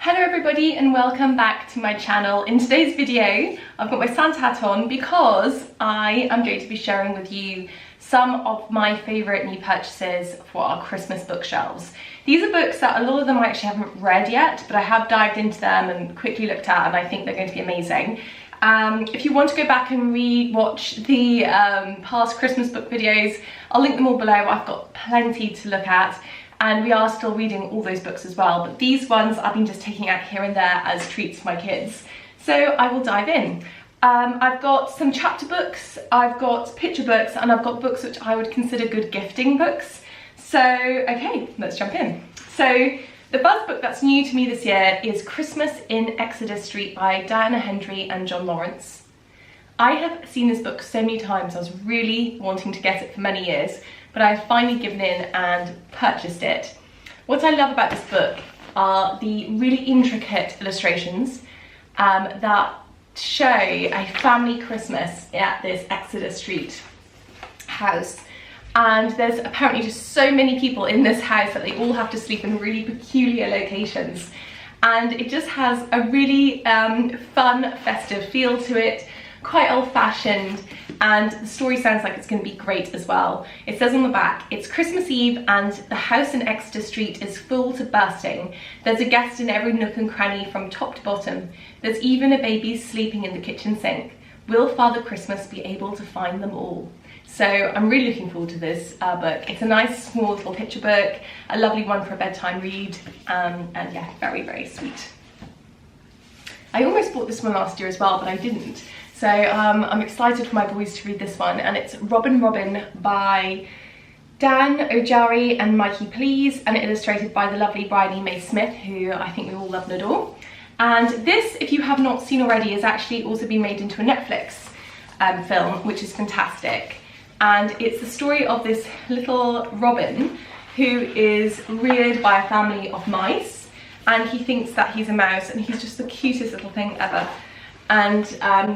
Hello everybody and welcome back to my channel. In today's video I've got my Santa hat on because I am going to be sharing with you some of my favourite new purchases for our Christmas bookshelves. These are books that a lot of them I actually haven't read yet, but I have dived into them and quickly looked at, and I think they're going to be amazing. If you want to go back and re-watch the past Christmas book videos, I'll link them all below. I've got plenty to look at. And we are still reading all those books as well, but these ones I've been just taking out here and there as treats for my kids. So I will dive in. I've got some chapter books, I've got picture books, and I've got books which I would consider good gifting books. So, okay, let's jump in. So, the first book that's new to me this year is Christmas in Exeter Street by Diana Hendry and John Lawrence. I have seen this book so many times. I was really wanting to get it for many years, but I've finally given in and purchased it. What I love about this book are the really intricate illustrations that show a family Christmas at this Exeter Street house. And there's apparently just so many people in this house that they all have to sleep in really peculiar locations. And it just has a really fun, festive feel to it, quite old-fashioned, and the story sounds like it's going to be great as well. It says on the back, it's Christmas Eve and the house in Exeter Street is full to bursting. There's a guest in every nook and cranny from top to bottom. There's even a baby sleeping in the kitchen sink. Will Father Christmas be able to find them all? So I'm really looking forward to this book. It's a nice small little picture book, a lovely one for a bedtime read, and yeah, very, very sweet. I almost bought this one last year as well, but I didn't. So I'm excited for my boys to read this one, and it's Robin Robin by Dan Ojari and Mikey Please, and illustrated by the lovely Bryony May Smith, who I think we all love and adore. And this, if you have not seen already, is actually also been made into a Netflix film, which is fantastic. And it's the story of this little Robin who is reared by a family of mice, and he thinks that he's a mouse, and he's just the cutest little thing ever. And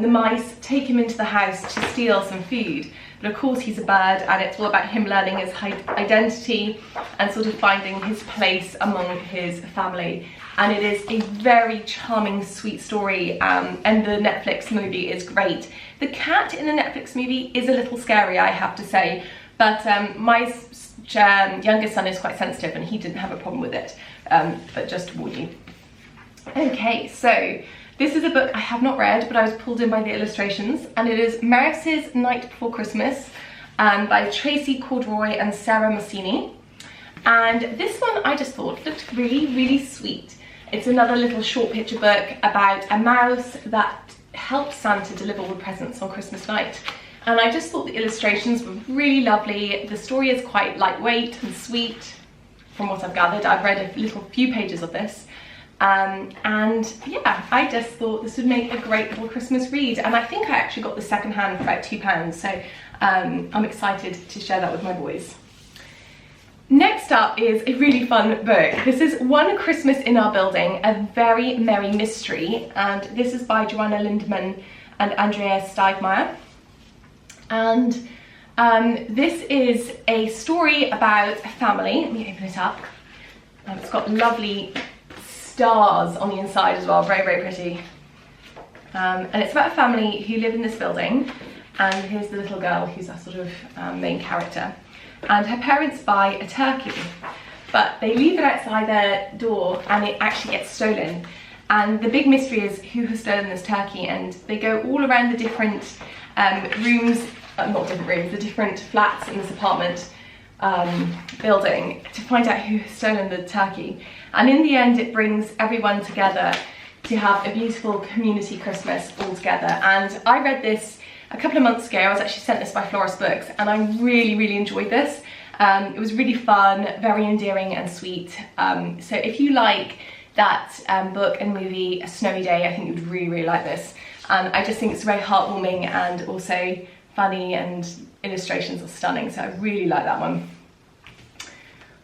the mice take him into the house to steal some food, but of course he's a bird, and it's all about him learning his identity and sort of finding his place among his family. And it is a very charming, sweet story, and the Netflix movie is great. The cat in the Netflix movie is a little scary, I have to say, but my youngest son is quite sensitive and he didn't have a problem with it, but just to warn you. Okay, so this is a book I have not read, but I was pulled in by the illustrations, and it is Mouse's Night Before Christmas by Tracy Corduroy and Sarah Mussini. And this one I just thought looked really, really sweet. It's another little short picture book about a mouse that helps Santa deliver all the presents on Christmas night. And I just thought the illustrations were really lovely. The story is quite lightweight and sweet, from what I've gathered. I've read a few pages of this. And yeah, I just thought this would make a great little Christmas read, and I think I actually got the second hand for about £2, so I'm excited to share that with my boys. Next up is a really fun book. This is One Christmas in Our Building, a Very Merry Mystery, and this is by Joanna Lindemann and Andrea Steigmeyer. And this is a story about a family. Let me open it up. It's got lovely stars on the inside as well, very, very pretty. And it's about a family who live in this building, and here's the little girl who's a sort of main character. And her parents buy a turkey, but they leave it outside their door and it actually gets stolen. And the big mystery is who has stolen this turkey, and they go all around the different rooms, not different rooms, the different flats in this apartment building to find out who has stolen the turkey. And in the end, it brings everyone together to have a beautiful community Christmas all together. And I read this a couple of months ago. I was actually sent this by Florist Books, and I really, really enjoyed this. It was really fun, very endearing and sweet. So if you like that book and movie, A Snowy Day, I think you'd really, really like this. And I just think it's very heartwarming and also funny, and illustrations are stunning, so I really like that one.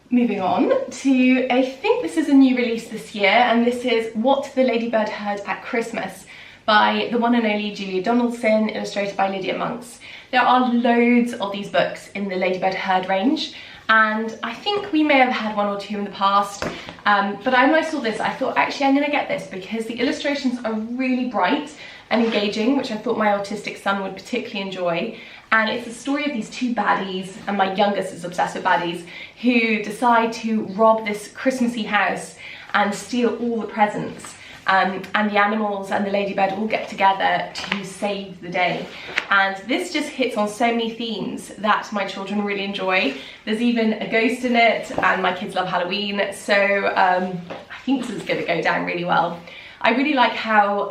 Moving on to, I think this is a new release this year, and this is What the Ladybird Heard at Christmas by the one and only Julia Donaldson, illustrated by Lydia Monks. There are loads of these books in the Ladybird Heard range, and I think we may have had one or two in the past, but when I saw this I thought actually I'm going to get this because the illustrations are really bright and engaging, which I thought my autistic son would particularly enjoy. And it's the story of these two baddies, and my youngest is obsessed with baddies, who decide to rob this Christmassy house and steal all the presents. And the animals and the ladybird all get together to save the day. And this just hits on so many themes that my children really enjoy. There's even a ghost in it, and my kids love Halloween, so I think this is going to go down really well. I really like how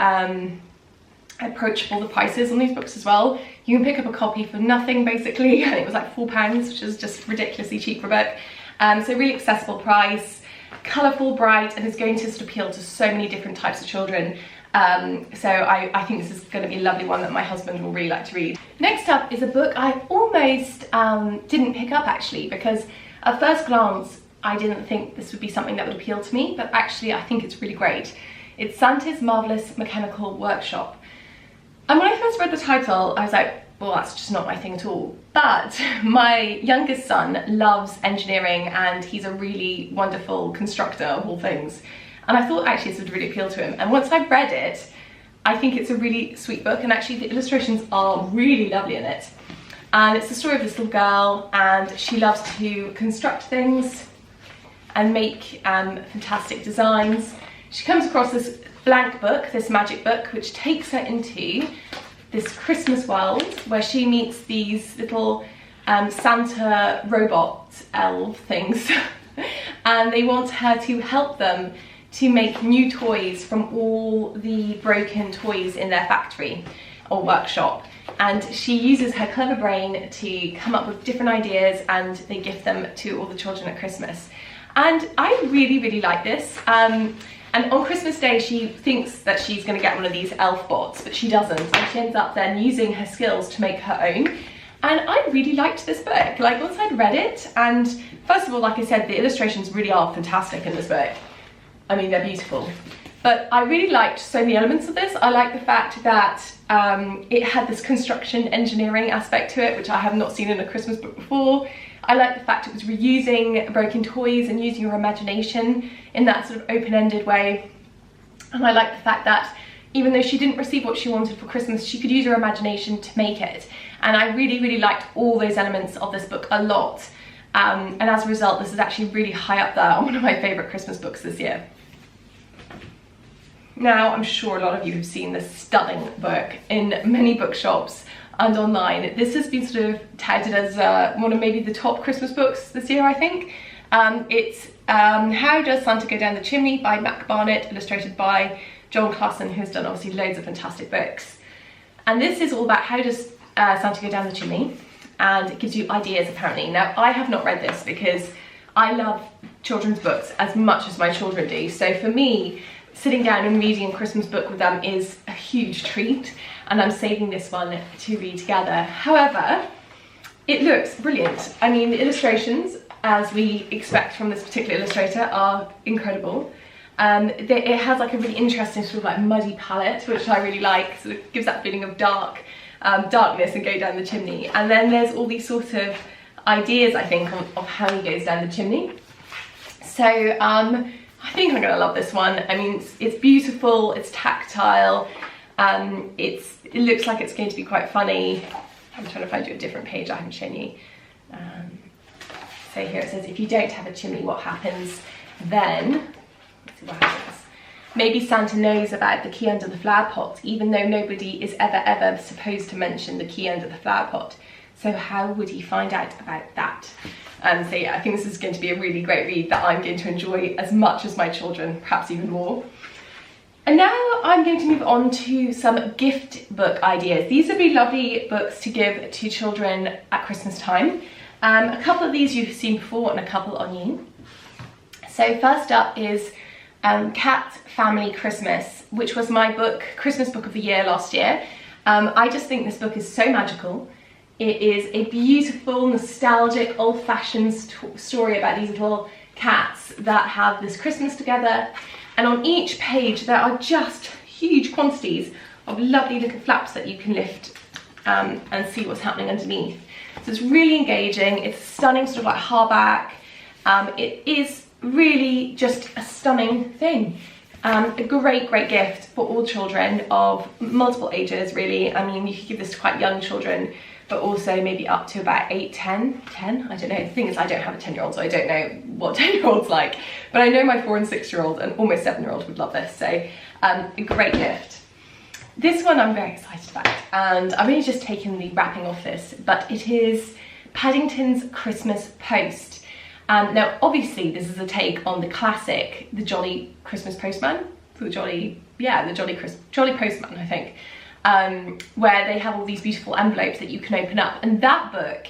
approachable the prices on these books as well. You can pick up a copy for nothing basically, and it was like £4, which is just ridiculously cheap for a book. So really accessible price, colourful, bright, and is going to sort of appeal to so many different types of children. So I think this is going to be a lovely one that my husband will really like to read. Next up is a book I almost didn't pick up actually, because at first glance I didn't think this would be something that would appeal to me, but actually I think it's really great. It's Santa's Marvellous Mechanical Workshop. And when I first read the title, I was like, well, that's just not my thing at all. But my youngest son loves engineering, and he's a really wonderful constructor of all things. And I thought actually this would really appeal to him. And once I've read it, I think it's a really sweet book, and actually the illustrations are really lovely in it. And it's the story of this little girl, and she loves to construct things and make fantastic designs. She comes across this blank book, this magic book, which takes her into this Christmas world where she meets these little Santa robot elf things and they want her to help them to make new toys from all the broken toys in their factory or workshop. And she uses her clever brain to come up with different ideas, and they gift them to all the children at Christmas. And I really like this. And on Christmas Day, she thinks that she's going to get one of these elf bots, but she doesn't. And she ends up then using her skills to make her own. And I really liked this book. Like, once I'd read it, and first of all, like I said, the illustrations really are fantastic in this book. I mean, they're beautiful. But I really liked so many elements of this. I like the fact that it had this construction engineering aspect to it, which I have not seen in a Christmas book before. I like the fact it was reusing broken toys and using your imagination in that sort of open-ended way. And I like the fact that even though she didn't receive what she wanted for Christmas, she could use her imagination to make it. And I really liked all those elements of this book a lot. And as a result, this is actually really high up there on one of my favourite Christmas books this year. Now, I'm sure a lot of you have seen this stunning book in many bookshops and online. This has been sort of touted as one of maybe the top Christmas books this year, I think. It's How Does Santa Go Down the Chimney by Mac Barnett, illustrated by John Classen, who's done obviously loads of fantastic books. And this is all about how does Santa go down the chimney, and it gives you ideas apparently. Now, I have not read this because I love children's books as much as my children do. So for me, sitting down and reading a Christmas book with them is a huge treat, and I'm saving this one to read together. However, it looks brilliant. I mean, the illustrations, as we expect from this particular illustrator, are incredible. It has like a really interesting sort of like muddy palette, which I really like. So it gives that feeling of darkness and go down the chimney. And then there's all these sort of ideas, I think, of how he goes down the chimney. So I think I'm gonna love this one. I mean, it's beautiful, it's tactile, it looks like it's going to be quite funny. I'm trying to find you a different page I haven't shown you. So here it says, if you don't have a chimney, what happens then? Let's see what happens. Maybe Santa knows about the key under the flower pot, even though nobody is ever supposed to mention the key under the flower pot. So how would he find out about that? So yeah, I think this is going to be a really great read that I'm going to enjoy as much as my children, perhaps even more. And now I'm going to move on to some gift book ideas. These would be lovely books to give to children at Christmas time. A couple of these you've seen before and a couple are new. So first up is Cat Family Christmas, which was my Christmas book of the year last year. I just think this book is so magical. It is a beautiful, nostalgic, old-fashioned story about these little cats that have this Christmas together. And on each page there are just huge quantities of lovely little flaps that you can lift and see what's happening underneath. So it's really engaging. It's stunning, sort of like hardback. It is really just a stunning thing. A great gift for all children of multiple ages, really. I mean, you could give this to quite young children, but also maybe up to about 8, 10, I don't know. The thing is, I don't have a 10-year-old, so I don't know what 10-year-olds like, but I know my 4- and 6-year-old and almost 7-year-old would love this, so a great gift. This one I'm very excited about, and I've only just taken the wrapping off this, but it is Paddington's Christmas Post. Now, obviously, this is a take on the classic, the Jolly Christmas Postman, the Jolly Postman, I think, where they have all these beautiful envelopes that you can open up. And that book,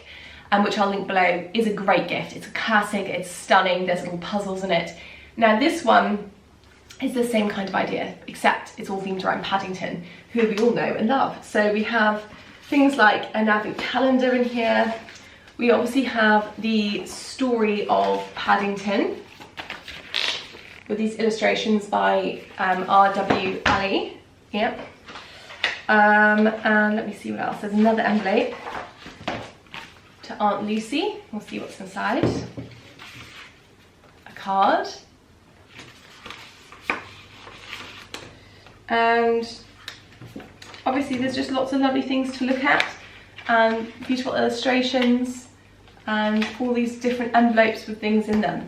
which I'll link below, is a great gift. It's a classic, it's stunning, there's little puzzles in it. Now, this one is the same kind of idea, except it's all themed around Paddington, who we all know and love. So we have things like an advent calendar in here. We obviously have the story of Paddington with these illustrations by R.W. Alche. Yep. And let me see what else. There's another envelope to Aunt Lucy. We'll see what's inside. A card. And obviously there's just lots of lovely things to look at and beautiful illustrations and all these different envelopes with things in them.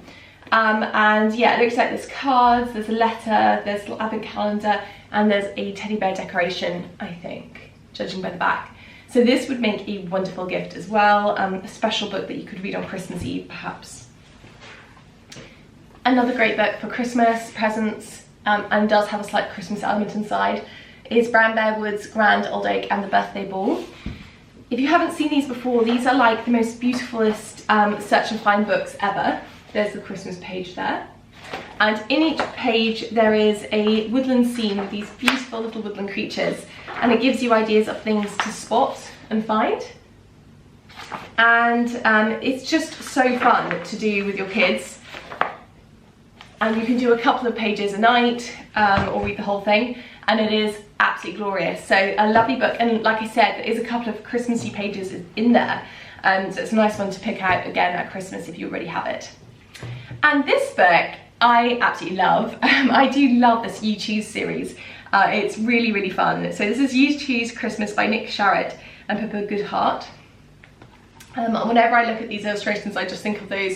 And yeah, it looks like there's cards, there's a letter, there's a little advent calendar, and there's a teddy bear decoration, I think, judging by the back. So this would make a wonderful gift as well, a special book that you could read on Christmas Eve, perhaps. Another great book for Christmas presents, and does have a slight Christmas element inside, is Bearwoods, Grand Old Oak and the Birthday Ball. If you haven't seen these before, these are like the most beautifulest search and find books ever. There's the Christmas page there. And in each page there is a woodland scene with these beautiful little woodland creatures, and it gives you ideas of things to spot and find. And it's just so fun to do with your kids. And you can do a couple of pages a night or read the whole thing, and it is absolutely glorious. So a lovely book, and like I said, there is a couple of Christmassy pages in there, so it's a nice one to pick out again at Christmas if you already have it. And this book I absolutely love. I do love this You Choose series. It's really fun. So this is You Choose Christmas by Nick Sharratt and Pippa Goodhart. Whenever I look at these illustrations, I just think of those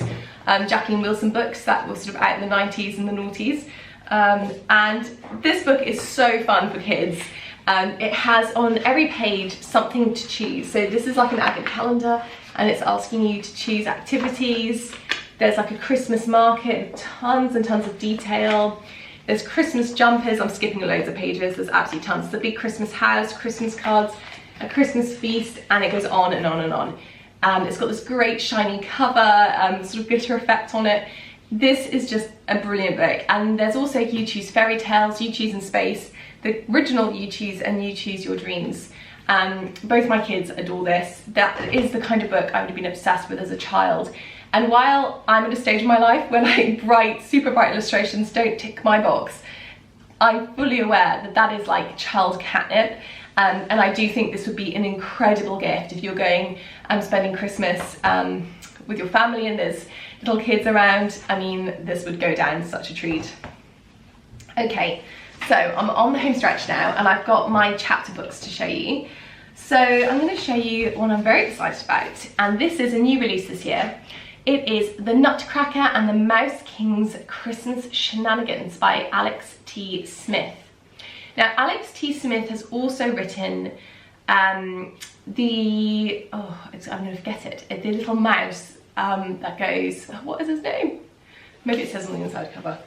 Jacqueline Wilson books that were sort of out in the 90s and the noughties. And this book is so fun for kids. It has on every page something to choose. So this is like an advent calendar, and it's asking you to choose activities. There's like a Christmas market with tons and tons of detail. There's Christmas jumpers. I'm skipping loads of pages. There's absolutely tons. The big Christmas house, Christmas cards, a Christmas feast, and it goes on and on and on. It's got this great shiny cover, sort of glitter effect on it. This is just a brilliant book. And there's also You Choose Fairy Tales, You Choose in Space, the original You Choose, and You Choose Your Dreams. Both my kids adore this. That is the kind of book I would have been obsessed with as a child. And while I'm at a stage in my life where like super bright illustrations don't tick my box, I'm fully aware that that is like child catnip. And I do think this would be an incredible gift if you're going and spending Christmas with your family and there's little kids around. I mean, this would go down such a treat. Okay, so I'm on the home stretch now, and I've got my chapter books to show you. So I'm going to show you one I'm very excited about, and this is a new release this year. It is The Nutcracker and the Mouse King's Christmas Shenanigans by Alex T. Smith. Now, Alex T. Smith has also written I'm going to forget it, the little mouse that goes, what is his name? Maybe it says on the inside cover.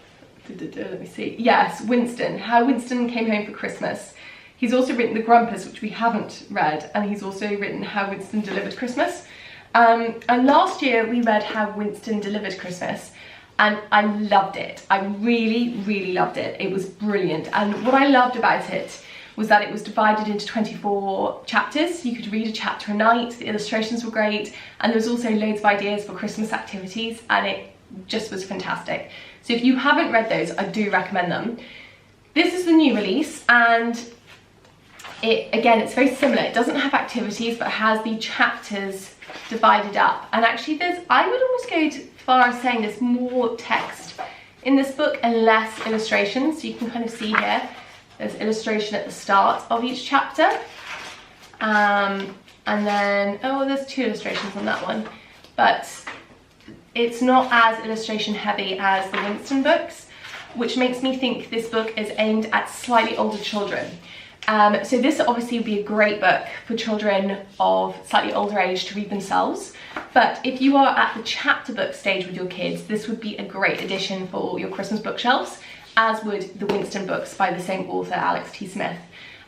Let me see. Yes, Winston, How Winston Came Home for Christmas. He's also written The Grumpus, which we haven't read, and he's also written How Winston Delivered Christmas. And last year we read How Winston Delivered Christmas, and I loved it. I really loved it. It was brilliant. And what I loved about it was that it was divided into 24 chapters. You could read a chapter a night, the illustrations were great, and there was also loads of ideas for Christmas activities, and it just was fantastic. So if you haven't read those, I do recommend them. This is the new release, and Again, it's very similar. It doesn't have activities, but has the chapters divided up. And actually I would almost go as far as saying there's more text in this book and less illustrations. So you can kind of see here, there's illustration at the start of each chapter. And then, oh, there's 2 illustrations on that one. But it's not as illustration heavy as the Winston books, which makes me think this book is aimed at slightly older children. So this obviously would be a great book for children of slightly older age to read themselves. But if you are at the chapter book stage with your kids, this would be a great addition for your Christmas bookshelves, as would the Winston books by the same author, Alex T. Smith.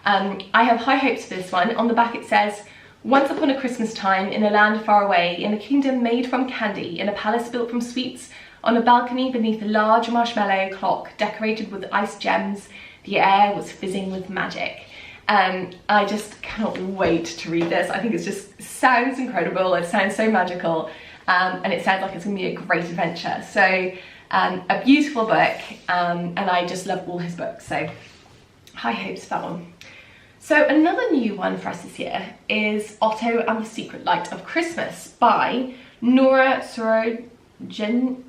I have high hopes for this one. On the back it says, "Once upon a Christmas time, in a land far away, in a kingdom made from candy, in a palace built from sweets, on a balcony beneath a large marshmallow clock decorated with ice gems, the air was fizzing with magic." I just cannot wait to read this. I think it just sounds incredible. It sounds so magical, and it sounds like it's gonna be a great adventure. So a beautiful book, and I just love all his books. So high hopes for that one. So another new one for us this year is Otto and the Secret Light of Christmas by Nora Sorojenjin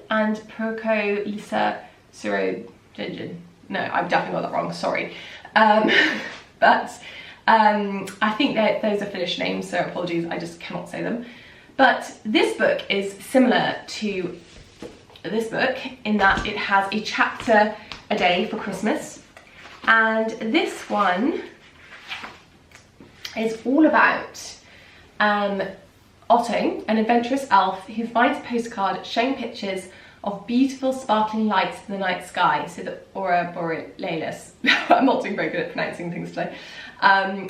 and Perko Lisa Sorojenjin. No, I've definitely got that wrong, sorry. But I think that those are Finnish names, so apologies, I just cannot say them. But this book is similar to this book in that it has a chapter a day for Christmas. And this one is all about Otto, an adventurous elf who finds a postcard showing pictures of beautiful sparkling lights in the night sky, so the aurora borealis. I'm not doing very good at pronouncing things today.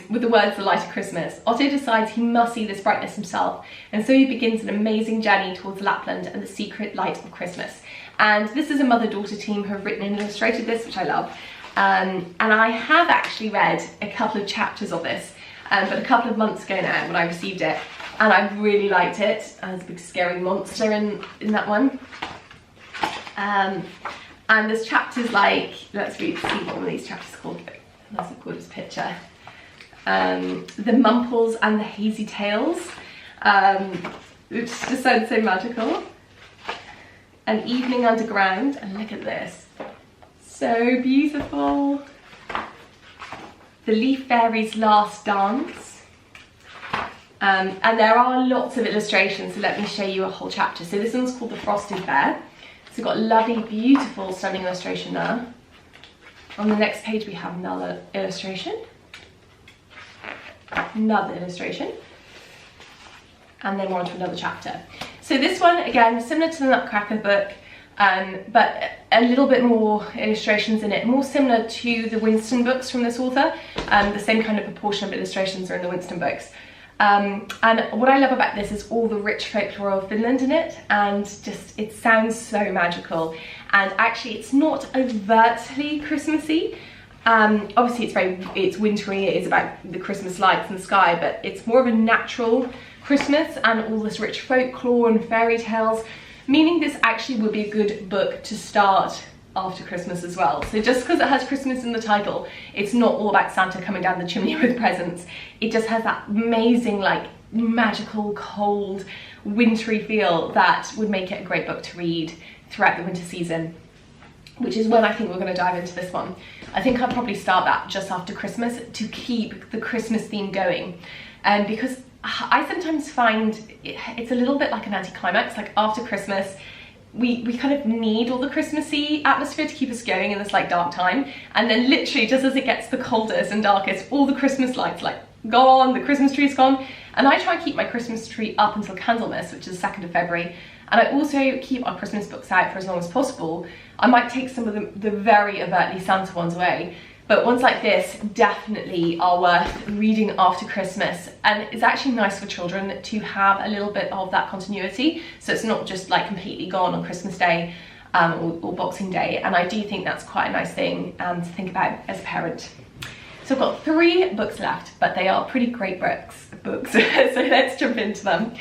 With the words "the light of Christmas." Otto decides he must see this brightness himself, and so he begins an amazing journey towards Lapland and the secret light of Christmas. And this is a mother-daughter team who have written and illustrated this, which I love. And I have actually read a couple of chapters of this, but a couple of months ago now when I received it, and I really liked it. There's a big scary monster in that one. And there's chapters like, let's see what one of these chapters is called. That's a gorgeous picture. The Mumples and the Hazy Tales, which just sounds so magical. An Evening Underground, and look at this. So beautiful. The Leaf Fairy's Last Dance. And there are lots of illustrations, so let me show you a whole chapter. So this one's called The Frosted Bear. So we've got a lovely, beautiful, stunning illustration there. On the next page we have another illustration. Another illustration. And then we're on to another chapter. So this one, again, similar to the Nutcracker book, but a little bit more illustrations in it, more similar to the Winston books from this author. The same kind of proportion of illustrations are in the Winston books. And what I love about this is all the rich folklore of Finland in it, and just it sounds so magical. And actually it's not overtly Christmassy. Obviously it's wintry, it is about the Christmas lights in the sky, but it's more of a natural Christmas and all this rich folklore and fairy tales, meaning this actually would be a good book to start after Christmas as well. So just because it has Christmas in the title, it's not all about Santa coming down the chimney with presents. It just has that amazing, like, magical, cold, wintry feel that would make it a great book to read throughout the winter season, which is when I think we're going to dive into this one. I think I'll probably start that just after Christmas to keep the Christmas theme going, because I sometimes find it's a little bit like an anticlimax. Like after Christmas, we kind of need all the Christmassy atmosphere to keep us going in this like dark time, and then literally just as it gets the coldest and darkest, all the Christmas lights like gone, the Christmas tree's gone. And I try and keep my Christmas tree up until Candlemas, which is the 2nd of February, and I also keep our Christmas books out for as long as possible. I might take some of the very overtly Santa ones away, but ones like this definitely are worth reading after Christmas, and it's actually nice for children to have a little bit of that continuity, so it's not just like completely gone on Christmas Day or Boxing Day. And I do think that's quite a nice thing to think about as a parent. So I've got 3 books left, but they are pretty great books. So let's jump into them.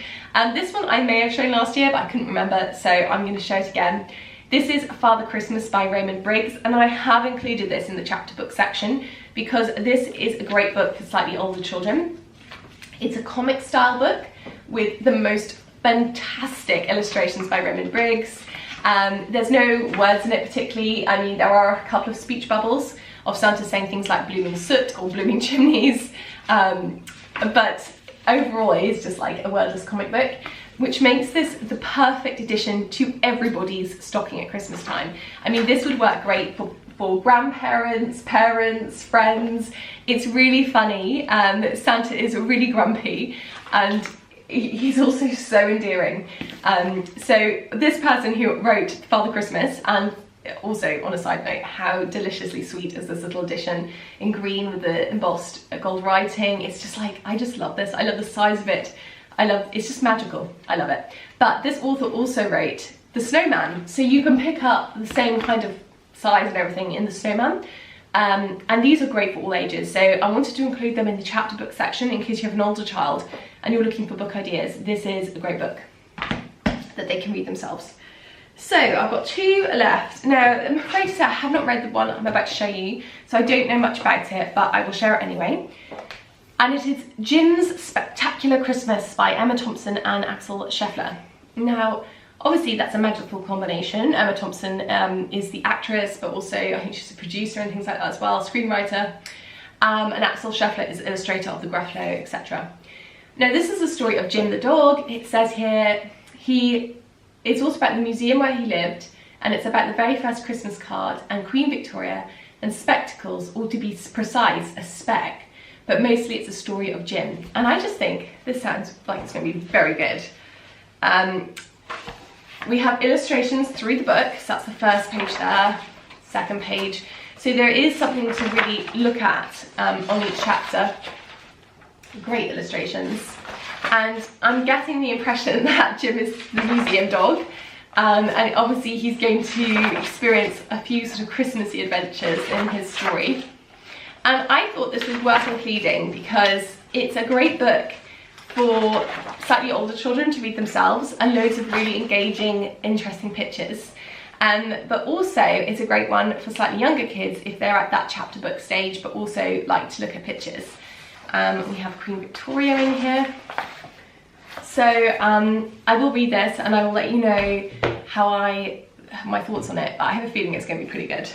This one I may have shown last year, but I couldn't remember, so I'm going to show it again. This is Father Christmas by Raymond Briggs, and I have included this in the chapter book section because this is a great book for slightly older children. It's a comic style book with the most fantastic illustrations by Raymond Briggs. There's no words in it particularly. I mean, there are a couple of speech bubbles of Santa saying things like blooming soot or blooming chimneys, but overall it is just like a wordless comic book, which makes this the perfect addition to everybody's stocking at Christmas time. I mean, this would work great for grandparents, parents, friends. It's really funny. Santa is really grumpy and he's also so endearing. So this person who wrote Father Christmas, and also on a side note, how deliciously sweet is this little edition in green with the embossed gold writing. It's just like, I just love this. I love the size of it. It's just magical. I love it. But this author also wrote The Snowman, so you can pick up the same kind of size and everything in The Snowman. And these are great for all ages, so I wanted to include them in the chapter book section in case you have an older child and you're looking for book ideas. This is a great book that they can read themselves. So I've got 2 left. Now, I'm afraid to say I have not read the one I'm about to show you, so I don't know much about it, but I will share it anyway. And it is Jim's Spectacular Christmas by Emma Thompson and Axel Scheffler. Now, obviously that's a magical combination. Emma Thompson is the actress, but also I think she's a producer and things like that as well, screenwriter. And Axel Scheffler is the illustrator of the Gruffalo, etc. Now, this is the story of Jim the dog. It says here, it's also about the museum where he lived, and it's about the very first Christmas card and Queen Victoria and spectacles, or to be precise, a speck. But mostly it's a story of Jim. And I just think this sounds like it's going to be very good. We have illustrations through the book, so that's the first page there, second page. So there is something to really look at on each chapter. Great illustrations. And I'm getting the impression that Jim is the museum dog, and obviously he's going to experience a few sort of Christmassy adventures in his story. And I thought this was worth including because it's a great book for slightly older children to read themselves, and loads of really engaging, interesting pictures. But also it's a great one for slightly younger kids if they're at that chapter book stage, but also like to look at pictures. We have Queen Victoria in here. So I will read this and I will let you know my thoughts on it, but I have a feeling it's going to be pretty good.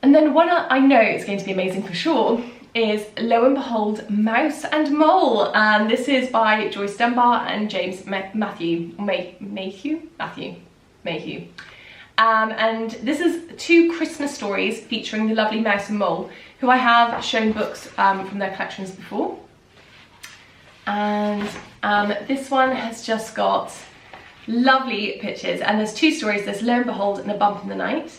And then one I know is going to be amazing for sure is, lo and behold, Mouse and Mole. And this is by Joyce Dunbar and James Mayhew. And this is 2 Christmas stories featuring the lovely Mouse and Mole, who I have shown books from their collections before. And this one has just got lovely pictures, and there's 2 stories. There's Lo and Behold and A Bump in the Night.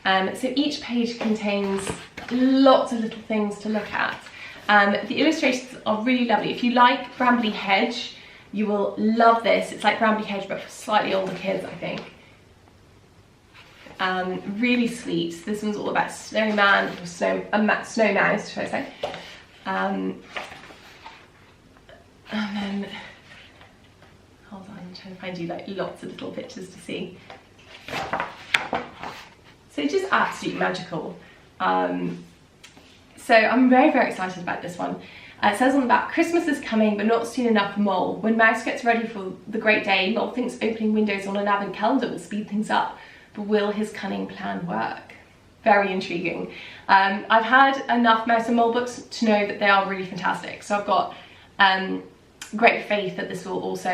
So each page contains lots of little things to look at. The illustrations are really lovely. If you like Brambley Hedge, you will love this. It's like Brambley Hedge but for slightly older kids, I think. Really sweet. This one's all about snowman, or snow mouse, should I say. And then, hold on, I'm trying to find you like lots of little pictures to see. So it's just absolutely magical. So I'm very, very excited about this one. It says on the back, Christmas is coming, but not soon enough for Mole. When Mouse gets ready for the great day, Mole thinks opening windows on an advent calendar will speed things up. But will his cunning plan work? Very intriguing. I've had enough Mouse and Mole books to know that they are really fantastic. So I've got great faith that this will also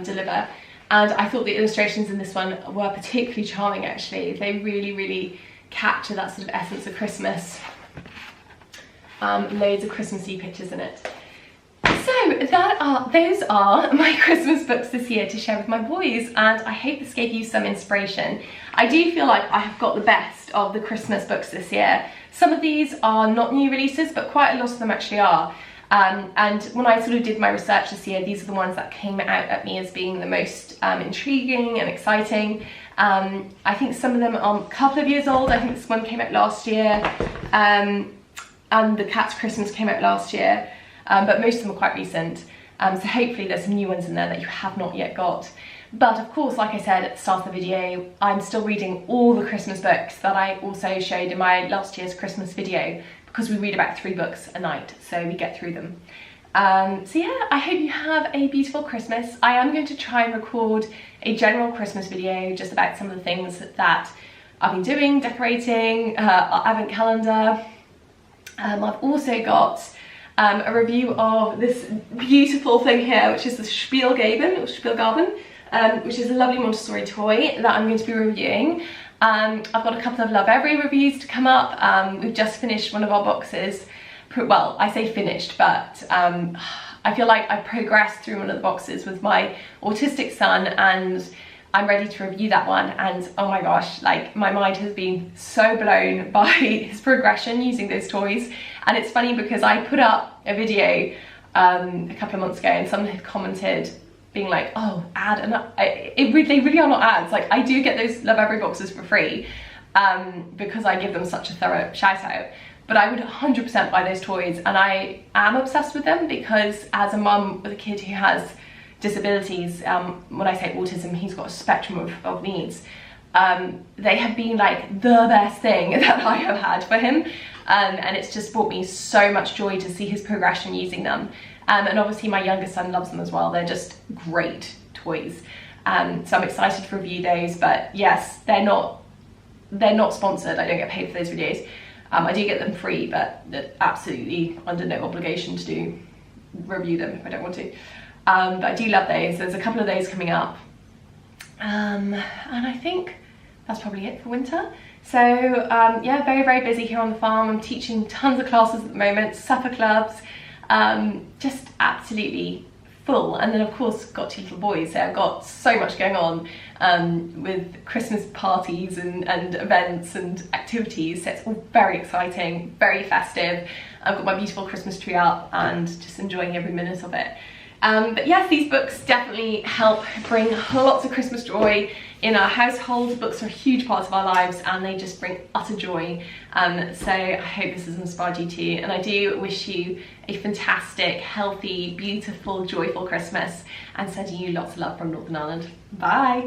deliver. And I thought the illustrations in this one were particularly charming, actually. They really, really capture that sort of essence of Christmas. Loads of Christmassy pictures in it. So those are my Christmas books this year to share with my boys, and I hope this gave you some inspiration. I do feel like I have got the best of the Christmas books this year. Some of these are not new releases, but quite a lot of them actually are. And when I sort of did my research this year, these are the ones that came out at me as being the most intriguing and exciting. I think some of them are a couple of years old. I think this one came out last year, and The Cat's Christmas came out last year, but most of them are quite recent. So hopefully there's some new ones in there that you have not yet got. But of course, like I said at the start of the video, I'm still reading all the Christmas books that I also showed in my last year's Christmas video, because we read about 3 books a night, so we get through them. So yeah, I hope you have a beautiful Christmas. I am going to try and record a general Christmas video just about some of the things that I've been doing, decorating, our advent calendar. I've also got a review of this beautiful thing here, which is the Spielgaben, which is a lovely Montessori toy that I'm going to be reviewing. I've got a couple of Love Every reviews to come up. We've just finished one of our boxes. Well, I say finished, but I feel like I've progressed through one of the boxes with my autistic son, and I'm ready to review that one. And oh my gosh, like my mind has been so blown by his progression using those toys. And it's funny because I put up a video a couple of months ago, and someone had commented being like, oh, ad, and they really are not ads. Like, I do get those Love Every boxes for free because I give them such a thorough shout out. But I would 100% buy those toys, and I am obsessed with them because as a mum with a kid who has disabilities, when I say autism, he's got a spectrum of needs, they have been like the best thing that I have had for him, and it's just brought me so much joy to see his progression using them. And obviously my youngest son loves them as well. They're just great toys. So I'm excited to review those, but yes, they're not sponsored. I don't get paid for those videos. I do get them free, but absolutely under no obligation to review them if I don't want to. But I do love those. There's a couple of those coming up. And I think that's probably it for winter. So yeah, very, very busy here on the farm. I'm teaching tons of classes at the moment, supper clubs, just absolutely full. And then of course got 2 little boys, so I've got so much going on with Christmas parties and events and activities, so it's all very exciting, very festive. I've got my beautiful Christmas tree up and just enjoying every minute of it. But yes, these books definitely help bring lots of Christmas joy in our household. Books are a huge part of our lives, and they just bring utter joy. So I hope this has inspired you too, and I do wish you a fantastic, healthy, beautiful, joyful Christmas, and sending you lots of love from Northern Ireland. Bye!